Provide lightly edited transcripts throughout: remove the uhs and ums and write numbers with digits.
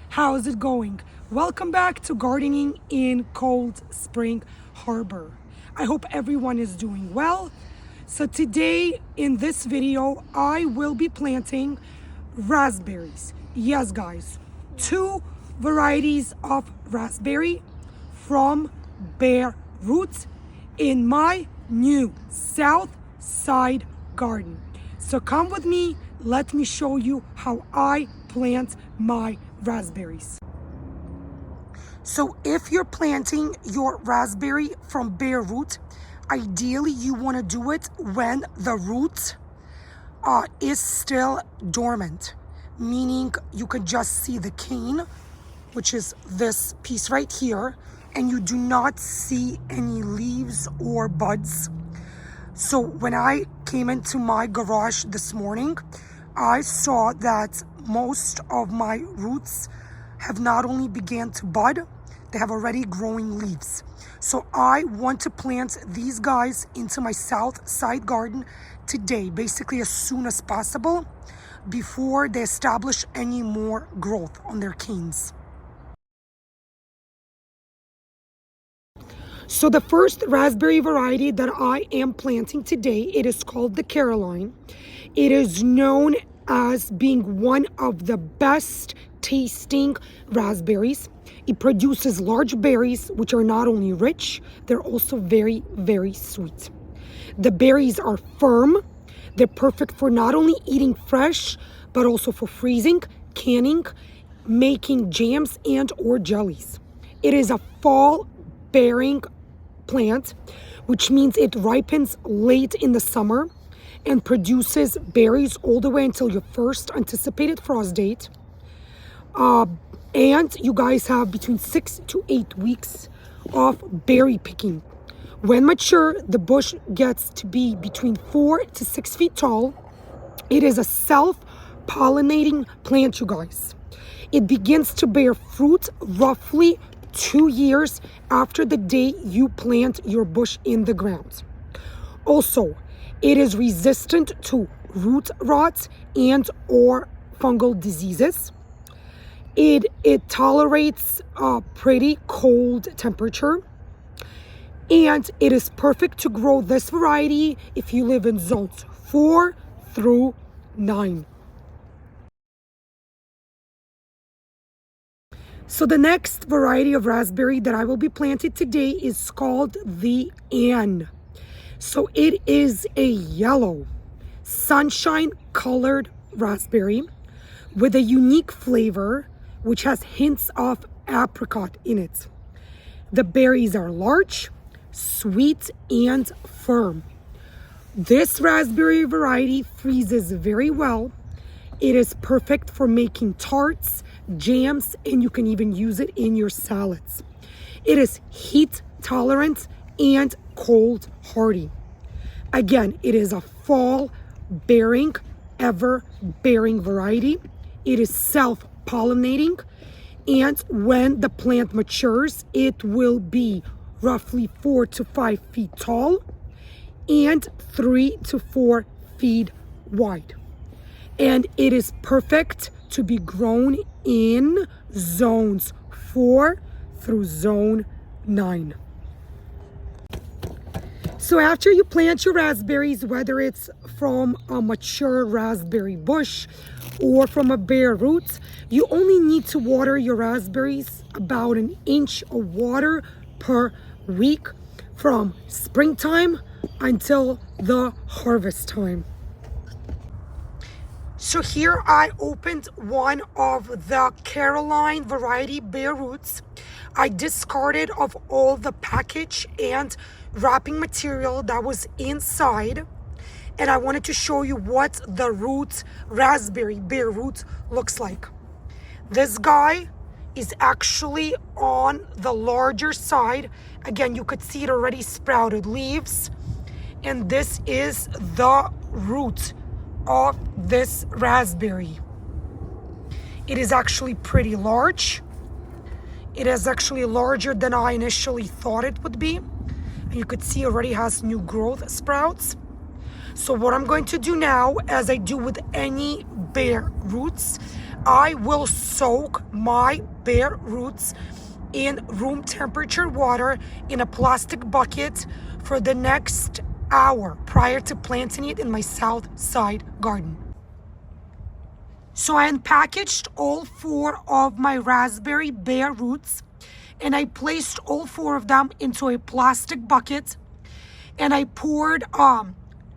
How's it going? Welcome back to Gardening in Cold Spring Harbor. I hope everyone is doing well. So today in this video, I will be planting raspberries. Yes, guys, two varieties of raspberry from bare roots in my new south side garden. So come with me, let me show you how I plant my raspberries. So if you're planting your raspberry from bare root, ideally you want to do it when the root is still dormant, meaning you can just see the cane, which is this piece right here, and you do not see any leaves or buds. So when I came into my garage this morning, I saw that most of my roots have not only began to bud, they have already growing leaves. So I want to plant these guys into my south side garden today, basically as soon as possible, before they establish any more growth on their canes. So the first raspberry variety that I am planting today, it is called the Caroline. It is known as being one of the best tasting raspberries. It produces large berries, which are not only rich, they're also very, very sweet. The berries are firm. They're perfect for not only eating fresh, but also for freezing, canning, making jams and or jellies. It is a fall bearing plant, which means it ripens late in the summer and produces berries all the way until your first anticipated frost date. And you guys have between 6 to 8 weeks of berry picking. When mature, the bush gets to be between 4 to 6 feet tall. It is a self-pollinating plant, you guys. It begins to bear fruit roughly 2 years after the day you plant your bush in the ground. Also, it is resistant to root rot and or fungal diseases. It tolerates a pretty cold temperature, and it is perfect to grow this variety if you live in zones 4 through 9. So the next variety of raspberry that I will be planting today is called the Anne. So it is a yellow, sunshine colored raspberry with a unique flavor, which has hints of apricot in it. The berries are large, sweet, and firm. This raspberry variety freezes very well. It is perfect for making tarts, jams, and you can even use it in your salads. It is heat tolerant and cold hardy. Again, it is a fall bearing, ever bearing variety. It is self-pollinating, and when the plant matures, it will be roughly 4 to 5 feet tall and 3 to 4 feet wide. And it is perfect to be grown in zones 4 through zone 9. So after you plant your raspberries, whether it's from a mature raspberry bush or from a bare root, you only need to water your raspberries about an inch of water per week from springtime until the harvest time. So here I opened one of the Caroline variety bare roots. I discarded of all the package and wrapping material that was inside, and I wanted to show you what the root, raspberry bare root, looks like. This guy is actually on the larger side. Again, you could see it already sprouted leaves, and this is the root of this raspberry. It is actually pretty large. It is actually larger than I initially thought it would be. And you could see already has new growth sprouts. So what I'm going to do now, as I do with any bare roots, I will soak my bare roots in room temperature water in a plastic bucket for the next hour prior to planting it in my south side garden. So I unpackaged all 4 of my raspberry bare roots, and I placed all 4 of them into a plastic bucket, and I poured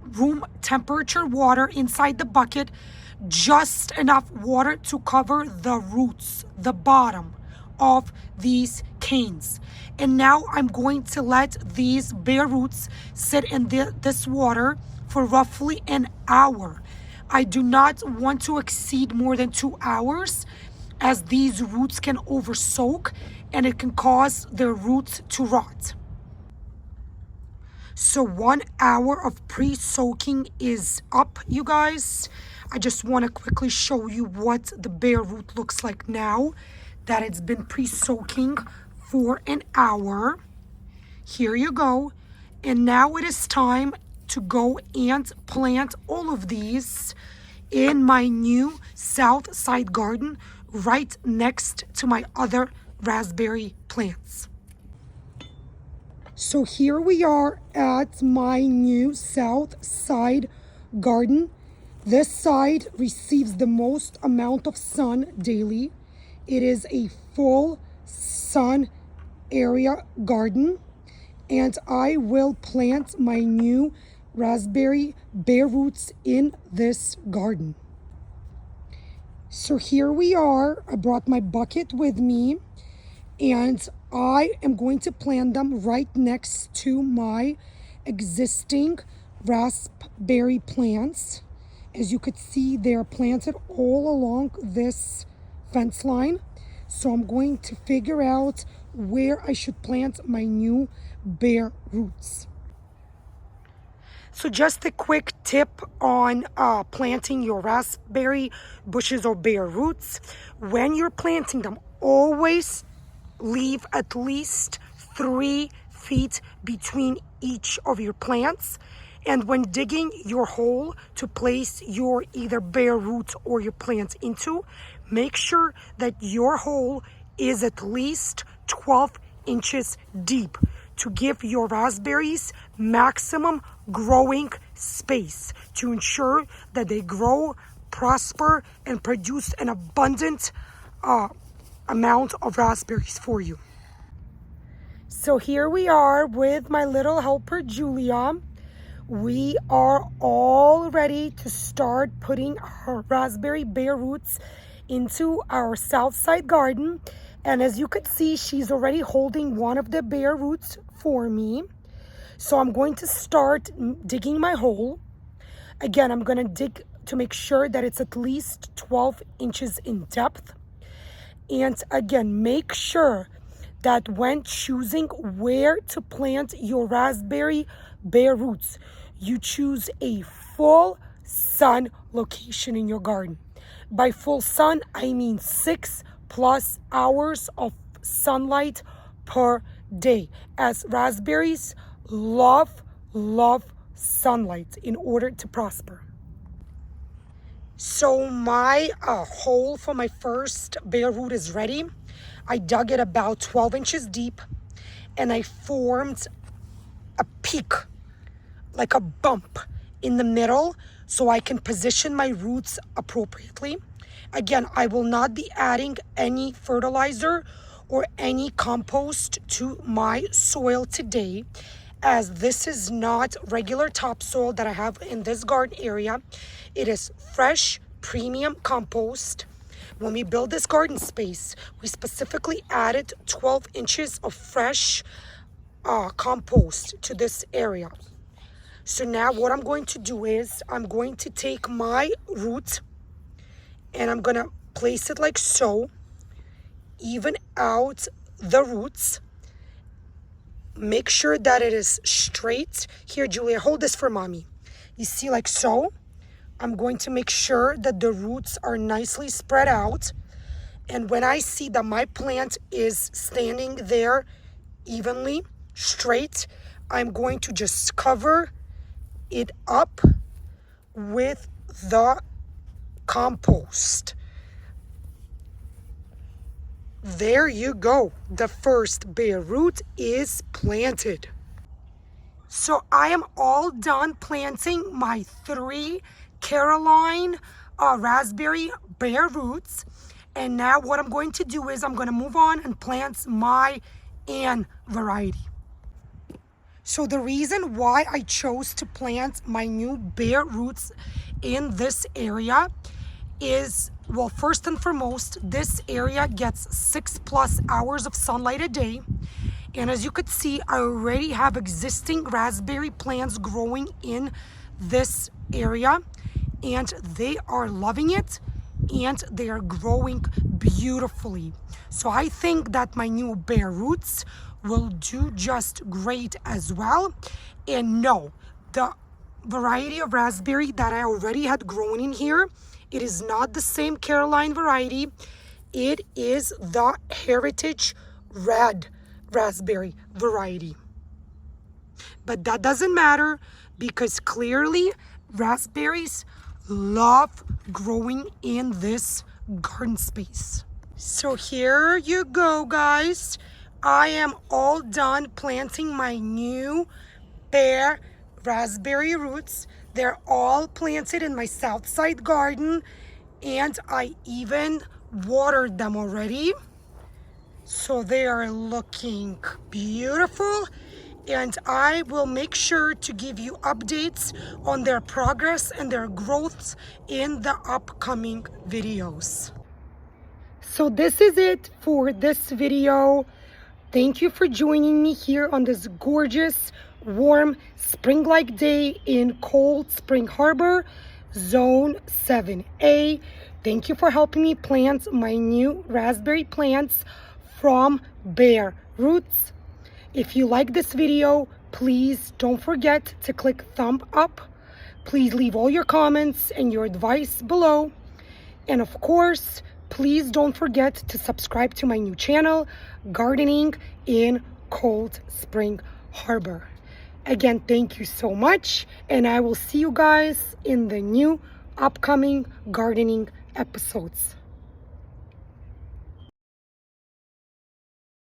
room temperature water inside the bucket, just enough water to cover the roots, the bottom of these canes. And now I'm going to let these bare roots sit in this water for roughly an hour. I do not want to exceed more than 2 hours, as these roots can over soak and it can cause their roots to rot. So 1 hour of pre-soaking is up, you guys. I just want to quickly show you what the bare root looks like now that it's been pre-soaking for an hour. Here you go. And now it is time to go and plant all of these in my new south side garden right next to my other raspberry plants. So here we are at my new south side garden. This side receives the most amount of sun daily. It is a full sun area garden, and I will plant my new raspberry bare roots in this garden. So here we are. I brought my bucket with me, and I am going to plant them right next to my existing raspberry plants. As you could see, they're planted all along this fence line. So I'm going to figure out where I should plant my new bare roots. So just a quick tip on planting your raspberry bushes or bare roots. When you're planting them, always leave at least 3 feet between each of your plants. And when digging your hole to place your either bare root or your plants into, make sure that your hole is at least 12 inches deep to give your raspberries maximum growing space, to ensure that they grow, prosper, and produce an abundant amount of raspberries for you. So here we are with my little helper Julia. We are all ready to start putting her raspberry bare roots into our south side garden. And as you could see, she's already holding one of the bare roots for me. So I'm going to start digging my hole. Again, I'm going to dig to make sure that it's at least 12 inches in depth. And again, make sure that when choosing where to plant your raspberry bare roots, you choose a full sun location in your garden. By full sun, I mean 6+ hours of sunlight per day, as raspberries love sunlight in order to prosper. So my hole for my first bare root is ready. I dug it about 12 inches deep, and I formed a peak, like a bump in the middle, so I can position my roots appropriately. Again, I will not be adding any fertilizer or any compost to my soil today, as this is not regular topsoil that I have in this garden area. It is fresh premium compost. When we built this garden space, we specifically added 12 inches of fresh compost to this area. So now what I'm going to do is I'm going to take my root and I'm going to place it like so, even out the roots. Make sure that it is straight. Here, Julia, hold this for mommy. You see, like so. I'm going to make sure that the roots are nicely spread out. And when I see that my plant is standing there evenly, straight, I'm going to just cover it up with the compost. there you go. The first bare root is planted. So I am all done planting my 3 Caroline raspberry bare roots. And now what I'm going to do is I'm going to move on and plant my Ann variety. So the reason why I chose to plant my new bare roots in this area is, well, first and foremost, this area gets 6+ hours of sunlight a day. And as you could see, I already have existing raspberry plants growing in this area, and they are loving it, and they are growing beautifully. So I think that my new bare roots will do just great as well. And no, the variety of raspberry that I already had grown in here, it is not the same Caroline variety. It is the Heritage Red raspberry variety. But that doesn't matter, because clearly raspberries love growing in this garden space. So here you go, guys. I am all done planting my new bare raspberry roots. They're all planted in my south side garden, and I even watered them already. So they are looking beautiful, and I will make sure to give you updates on their progress and their growth in the upcoming videos. So this is it for this video. Thank you for joining me here on this gorgeous, warm, spring-like day in Cold Spring Harbor, Zone 7A. Thank you for helping me plant my new raspberry plants from bare roots. If you like this video, please don't forget to click thumb up. Please leave all your comments and your advice below. And of course, please don't forget to subscribe to my new channel, Gardening in Cold Spring Harbor. Again, thank you so much, and I will see you guys in the new upcoming gardening episodes.